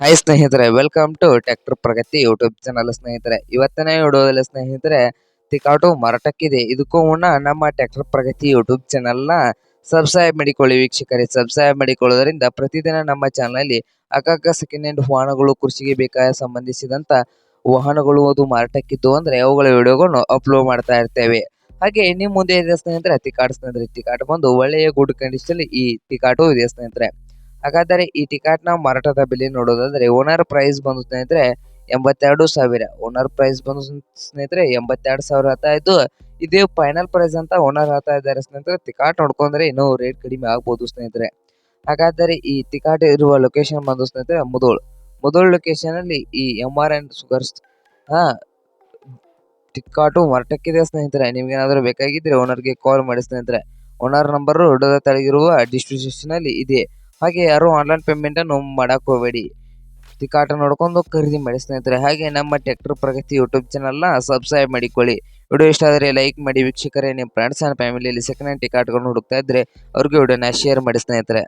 Hi ಸ್ನೇಹಿತರೆ, welcome to tractor Pragati YouTube channel ಸ್ನೇಹಿತರೆ. ಇವತ್ತಿನ ವಿಡಿಯೋದಲ್ಲಿ ಸ್ನೇಹಿತರೆ ತಿಕಾಟು ಮಾರಾಟಕ್ಕಿದೆ. ಇದಕ್ಕೂ ಮುನ್ನ ನಮ್ಮ ಟ್ರ್ಯಾಕ್ಟರ್ ಪ್ರಗತಿ ಯೂಟ್ಯೂಬ್ ಚಾನಲ್ನ ಸಬ್ಸ್ಕ್ರೈಬ್ ಮಾಡಿಕೊಳ್ಳಿ ವೀಕ್ಷಕರೇ. ಸಬ್ಸ್ಕ್ರೈಬ್ ಮಾಡಿಕೊಳ್ಳೋದ್ರಿಂದ ಪ್ರತಿದಿನ ನಮ್ಮ ಚಾನಲ್ನಲ್ಲಿ ಅಕ್ಕಕ್ಕ ಸೆಕೆಂಡ್ ಹ್ಯಾಂಡ್ ವಾಹನಗಳು, ಕೃಷಿಗೆ ಬೇಕಾದ ಸಂಬಂಧಿಸಿದಂತ ವಾಹನಗಳು ಅದು ಮಾರಾಟಕ್ಕಿದ್ದು ಅಂದ್ರೆ ಅವುಗಳ ವಿಡಿಯೋಗಳನ್ನು ಅಪ್ಲೋಡ್ ಮಾಡ್ತಾ ಇರ್ತೇವೆ. ಹಾಗೆ ನಿಮ್ಮ ಮುಂದೆ ಇದೆ ಸ್ನೇಹಿತರೆ ತಿಕಾಟ್ ಸ್ನೇಹಿತರೆ. ತಿಕಾಟ್ ಬಂದು ಒಳ್ಳೆಯ ಗುಡ್ ಕಂಡೀಷನ್ ಈ ತಿಕಾಟು ಇದೆ ಸ್ನೇಹಿತರೆ. ಹಾಗಾದರೆ ಈ ಟಿಕಾಟ್ನ ಮಾರಾಟದ ಬೆಲೆ ನೋಡೋದಾದ್ರೆ ಓನರ್ ಪ್ರೈಸ್ ಬಂದು ಸ್ನೇಹಿತರೆ 82,000. ಓನರ್ ಪ್ರೈಸ್ ಬಂದು ಸ್ನೇಹಿತರೆ 82,000 ಹೇಳ್ತಾ ಇದ್ದು, ಇದೇ ಫೈನಲ್ ಪ್ರೈಸ್ ಅಂತ ಓನರ್ ಹೇಳ್ತಾ ಇದ್ದಾರೆ ಸ್ನೇಹಿತರೆ. ತಿಕಾಟ್ ನೋಡ್ಕೊಂಡ್ರೆ ಇನ್ನೂ ರೇಟ್ ಕಡಿಮೆ ಆಗ್ಬೋದು ಸ್ನೇಹಿತರೆ. ಹಾಗಾದರೆ ಈ ತಿಕಾಟ್ ಇರುವ ಲೊಕೇಶನ್ ಬಂದು ಸ್ನೇಹಿತರೆ ಮುದೋಳ್ ಲೊಕೇಶನ್ ಅಲ್ಲಿ ಈ MRN ಶುಗರ್ಸ್ ತಿಕಾಟು ಮಾರಾಟಕ್ಕಿದೆ ಸ್ನೇಹಿತರೆ. ನಿಮ್ಗೇನಾದ್ರೂ ಬೇಕಾಗಿದ್ರೆ ಓನರ್ಗೆ ಕಾಲ್ ಮಾಡಿ ಸ್ನೇಹಿತರೆ. ಓನರ್ ನಂಬರ್ ವಿಡಿಯೋದ ತೆಳಗಿರುವ ಡಿಸ್ಕ್ರಿಪ್ಷನ್ ಅಲ್ಲಿ ಇದೆ. ಹಾಗೆ ಯಾರು ಆನ್ಲೈನ್ ಪೇಮೆಂಟ್ ಅನ್ನು ಮಾಡಕ್ ಹೋಗಬೇಡಿ. ತಿಕಾಟ ನೋಡ್ಕೊಂಡು ಖರೀದಿ ಮಾಡಿ ಸ್ನೇಹಿತರೆ. ಹಾಗೆ ನಮ್ಮ ಟ್ರ್ಯಾಕ್ಟರ್ ಪ್ರಗತಿ ಯೂಟ್ಯೂಬ್ ಚಾನಲ್ನ ಸಬ್ಸ್ಕ್ರೈಬ್ ಮಾಡಿಕೊಳ್ಳಿ. ವಿಡಿಯೋ ಇಷ್ಟ ಆದರೆ ಲೈಕ್ ಮಾಡಿ ವೀಕ್ಷಕರೇ. ನಿಮ್ಮ ಫ್ರೆಂಡ್ಸ್ ಅಂಡ್ ಫ್ಯಾಮಿಲಿಯಲ್ಲಿ ಸೆಕೆಂಡ್ ಹ್ಯಾಂಡ್ ಟಿಕಾಟ್ಗಳನ್ನು ಹುಡುಕ್ತಾ ಇದ್ರೆ ಅವ್ರಿಗೆ ವಿಡಿಯೋನ ಶೇರ್ ಮಾಡಿ ಸ್ನೇಹಿತರೆ.